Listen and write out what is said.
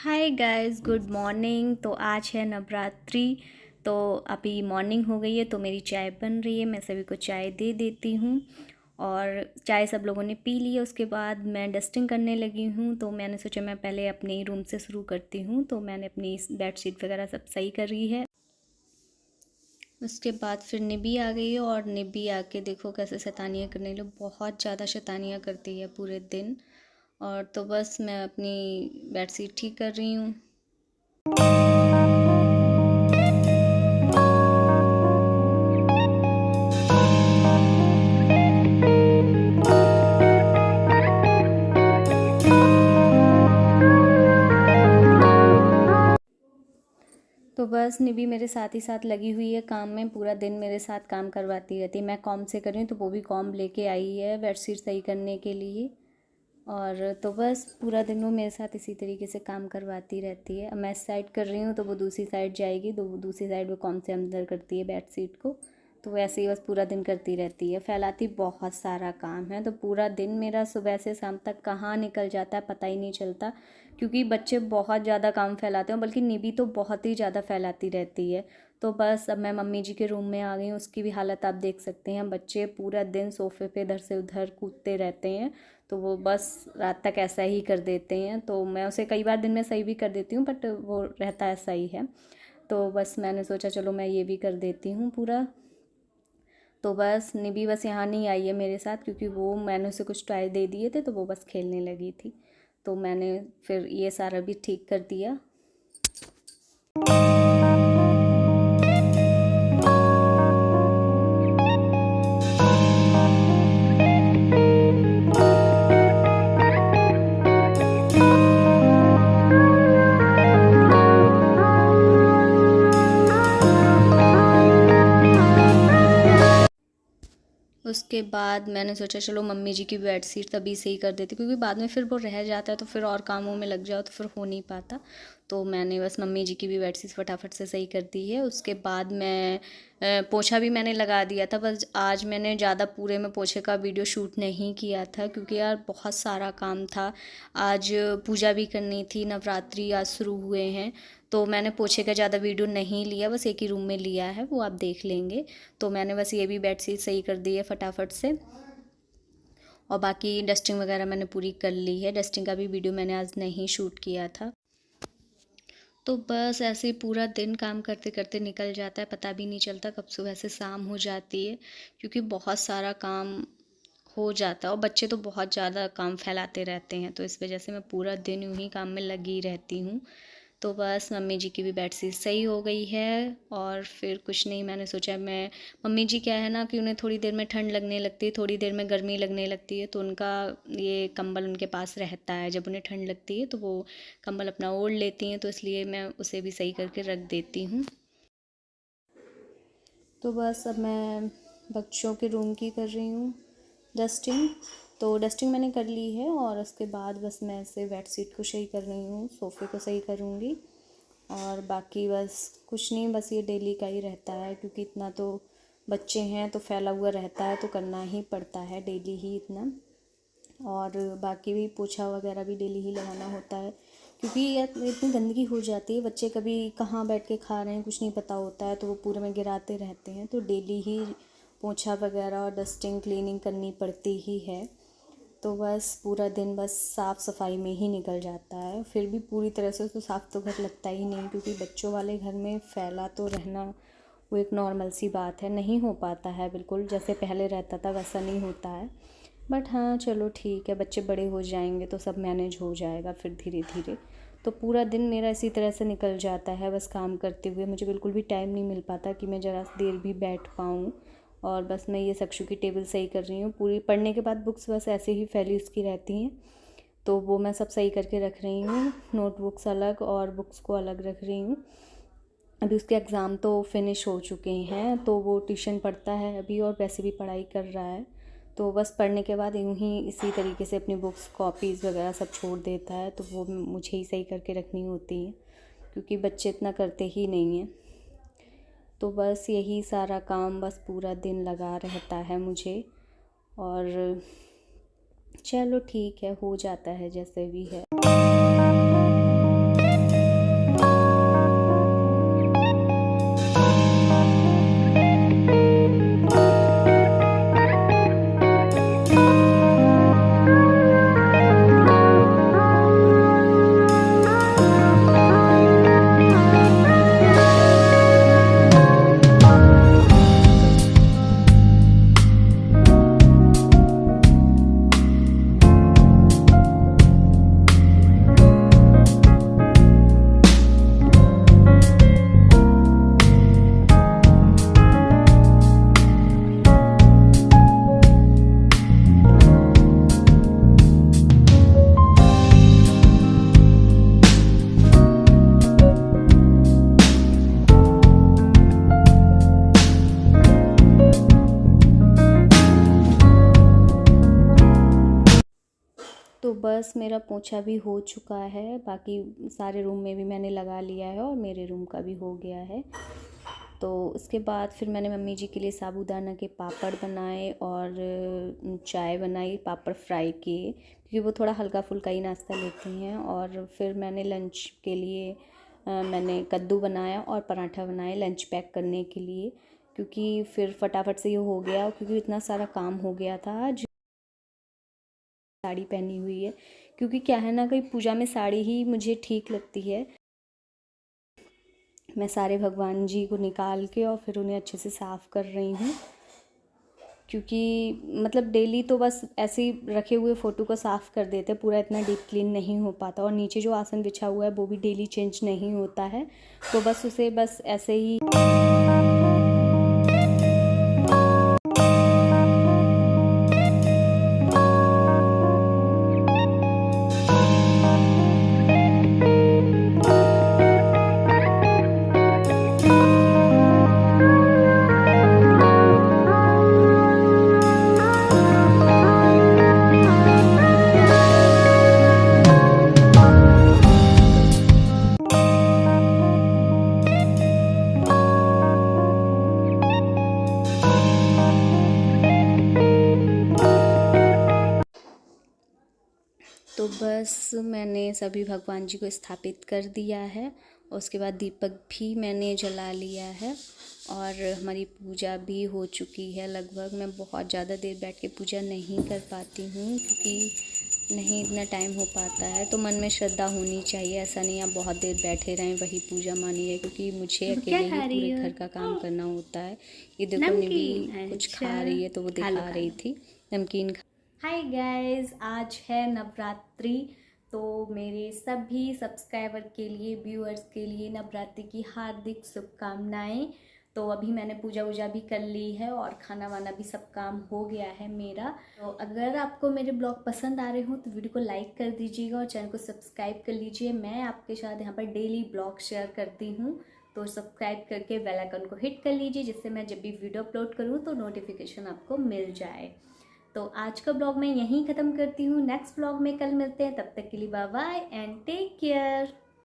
Hi guys, good morning. तो आज है नवरात्रि। तो अभी मॉर्निंग हो गई है तो मेरी चाय बन रही है। मैं सभी को चाय दे देती हूँ और चाय सब लोगों ने पी ली है। उसके बाद मैं डस्टिंग करने लगी हूँ। तो मैंने सोचा मैं पहले अपने रूम से शुरू करती हूँ। तो मैंने अपनी बेडशीट वगैरह सब सही कर रही है। उसके बाद फिर निबी आ गई है और निबी आके देखो कैसे शैतानियाँ करने लगी। बहुत ज़्यादा शैतानियाँ करती है पूरे दिन। और तो बस मैं अपनी बेडशीट ठीक कर रही हूँ। तो बस निबी मेरे साथ ही साथ लगी हुई है काम में। पूरा दिन मेरे साथ काम करवाती रहती है। मैं कॉम से कर रही हूँ तो वो भी कॉम लेके आई है बेडशीट सही करने के लिए। और तो बस पूरा दिन वो मेरे साथ इसी तरीके से काम करवाती रहती है। अब मैं इस साइड कर रही हूँ तो वो दूसरी साइड जाएगी, तो वो दूसरी साइड वो कॉम से अंदर करती है बेडशीट को। तो वैसे ही बस पूरा दिन करती रहती है। फैलाती बहुत सारा काम है। तो पूरा दिन मेरा सुबह से शाम तक कहाँ निकल जाता है पता ही नहीं चलता, क्योंकि बच्चे बहुत ज़्यादा काम फैलाते हैं। बल्कि निबी तो बहुत ही ज़्यादा फैलाती रहती है। तो बस अब मैं मम्मी जी के रूम में आ गई हूँ। उसकी भी हालत आप देख सकते हैं। बच्चे पूरा दिन सोफ़े पे इधर से उधर कूदते रहते हैं। तो वो बस रात तक ऐसा ही कर देते हैं। तो मैं उसे कई बार दिन में सही भी कर देती हूँ, बट वो रहता ऐसा ही है। तो बस मैंने सोचा चलो मैं ये भी कर देती हूँ पूरा। तो बस निबी बस यहाँ नहीं आई है मेरे साथ, क्योंकि वो मैंने उसे कुछ टॉय दे दिए थे तो वो बस खेलने लगी थी। तो मैंने फिर ये सारा भी ठीक कर दिया। उसके बाद मैंने सोचा चलो मम्मी जी की बेडशीट तभी सही कर देती, क्योंकि बाद में फिर वो रह जाता है तो फिर और कामों में लग जाओ तो फिर हो नहीं पाता। तो मैंने बस मम्मी जी की भी बेडशीट फटाफट से सही कर दी है। उसके बाद मैं पोछा भी मैंने लगा दिया था। बस आज मैंने ज़्यादा पूरे में पोछे का वीडियो शूट नहीं किया था, क्योंकि यार बहुत सारा काम था। आज पूजा भी करनी थी, नवरात्रि आज शुरू हुए हैं। तो मैंने पोछे का ज़्यादा वीडियो नहीं लिया, बस एक ही रूम में लिया है, वो आप देख लेंगे। तो मैंने बस ये भी बेडशीट सही कर दी है फटाफट से। और बाकी डस्टिंग वगैरह मैंने पूरी कर ली है। डस्टिंग का भी वीडियो मैंने आज नहीं शूट किया था। तो बस ऐसे ही पूरा दिन काम करते करते निकल जाता है, पता भी नहीं चलता कब सुबह से शाम हो जाती है, क्योंकि बहुत सारा काम हो जाता है। और बच्चे तो बहुत ज़्यादा काम फैलाते रहते हैं, तो इस वजह से मैं पूरा दिन यूँ ही काम में लगी रहती हूँ। तो बस मम्मी जी की भी बेडशीट सही हो गई है। और फिर कुछ नहीं, मैंने सोचा मैं मम्मी जी क्या है ना कि उन्हें थोड़ी देर में ठंड लगने लगती है, थोड़ी देर में गर्मी लगने लगती है। तो उनका ये कंबल उनके पास रहता है। जब उन्हें ठंड लगती है तो वो कंबल अपना ओढ़ लेती हैं, तो इसलिए मैं उसे भी सही करके रख देती हूँ। तो बस अब मैं बच्चों के रूम की कर रही हूँ डस्टिंग। तो डस्टिंग मैंने कर ली है और उसके बाद बस मैं ऐसे बेडशीट को सही कर रही हूँ, सोफ़े को सही करूँगी। और बाकी बस कुछ नहीं, बस ये डेली का ही रहता है, क्योंकि इतना तो बच्चे हैं तो फैला हुआ रहता है, तो करना ही पड़ता है डेली ही इतना। और बाकी भी पोछा वगैरह भी डेली ही लगाना होता है, क्योंकि यार इतनी गंदगी हो जाती है। बच्चे कभी कहाँ बैठ के खा रहे हैं कुछ नहीं पता होता है, तो वो पूरे में गिराते रहते हैं। तो डेली ही पोछा वगैरह और डस्टिंग क्लीनिंग करनी पड़ती ही है। तो बस पूरा दिन बस साफ़ सफाई में ही निकल जाता है। फिर भी पूरी तरह से तो साफ़ तो घर लगता ही नहीं, क्योंकि बच्चों वाले घर में फैला तो रहना वो एक नॉर्मल सी बात है। नहीं हो पाता है बिल्कुल जैसे पहले रहता था वैसा नहीं होता है। बट हाँ चलो ठीक है, बच्चे बड़े हो जाएंगे तो सब मैनेज हो जाएगा फिर धीरे धीरे। तो पूरा दिन मेरा इसी तरह से निकल जाता है बस काम करते हुए। मुझे बिल्कुल भी टाइम नहीं मिल पाता कि मैं ज़रा देर भी बैठ पाऊँ। और बस मैं ये सक्षु की टेबल सही कर रही हूँ। पूरी पढ़ने के बाद बुक्स बस ऐसे ही फैली उसकी रहती हैं, तो वो मैं सब सही करके रख रही हूँ। नोटबुक्स अलग और बुक्स को अलग रख रही हूँ। अभी उसके एग्ज़ाम तो फिनिश हो चुके हैं, तो वो ट्यूशन पढ़ता है अभी और वैसे भी पढ़ाई कर रहा है। तो बस पढ़ने के बाद यूँ ही इसी तरीके से अपनी बुक्स कॉपीज़ वगैरह सब छोड़ देता है, तो वो मुझे ही सही करके रखनी होती है, क्योंकि बच्चे इतना करते ही नहीं हैं। तो बस यही सारा काम बस पूरा दिन लगा रहता है मुझे। और चलो ठीक है, हो जाता है जैसे भी है। ऑलमोस्ट मेरा पोछा भी हो चुका है, बाकी सारे रूम में भी मैंने लगा लिया है और मेरे रूम का भी हो गया है। तो उसके बाद फिर मैंने मम्मी जी के लिए साबूदाना के पापड़ बनाए और चाय बनाई, पापड़ फ्राई किए, क्योंकि वो थोड़ा हल्का फुल्का ही नाश्ता लेती हैं। और फिर मैंने लंच के लिए मैंने कद्दू बनाया और पराठा बनाए लंच पैक करने के लिए, क्योंकि फिर फटाफट से ये हो गया, क्योंकि इतना सारा काम हो गया था आज। साड़ी पहनी हुई है, क्योंकि क्या है ना, कहीं पूजा में साड़ी ही मुझे ठीक लगती है। मैं सारे भगवान जी को निकाल के और फिर उन्हें अच्छे से साफ़ कर रही हूँ, क्योंकि मतलब डेली तो बस ऐसे ही रखे हुए फ़ोटो को साफ़ कर देते, पूरा इतना डीप क्लीन नहीं हो पाता। और नीचे जो आसन बिछा हुआ है वो भी डेली चेंज नहीं होता है, तो बस उसे बस ऐसे ही तो बस मैंने सभी भगवान जी को स्थापित कर दिया है और उसके बाद दीपक भी मैंने जला लिया है और हमारी पूजा भी हो चुकी है लगभग। मैं बहुत ज़्यादा देर बैठ के पूजा नहीं कर पाती हूँ, क्योंकि नहीं इतना टाइम हो पाता है। तो मन में श्रद्धा होनी चाहिए, ऐसा नहीं आप बहुत देर बैठे रहें वही पूजा मानिए, क्योंकि मुझे अकेले ही पूरे घर का काम करना होता है। ये देखो निवी कुछ खा रही है, तो वो दिखा रही थी नमकीन। हाय गाइस, आज है नवरात्रि, तो मेरे सभी सब्सक्राइबर के लिए, व्यूअर्स के लिए नवरात्रि की हार्दिक शुभकामनाएं। तो अभी मैंने पूजा वूजा भी कर ली है और खाना वाना भी सब काम हो गया है मेरा। तो अगर आपको मेरे ब्लॉग पसंद आ रहे हो तो वीडियो को लाइक कर दीजिएगा और चैनल को सब्सक्राइब कर लीजिए। मैं आपके साथ यहाँ पर डेली ब्लॉग शेयर करती हूँ, तो सब्सक्राइब करके बेल आइकन को हिट कर लीजिए, जिससे मैं जब भी वीडियो अपलोड करूँ तो नोटिफिकेशन आपको मिल जाए। तो आज का ब्लॉग मैं यहीं ख़त्म करती हूँ, नेक्स्ट ब्लॉग में कल मिलते हैं, तब तक के लिए bye bye and take care.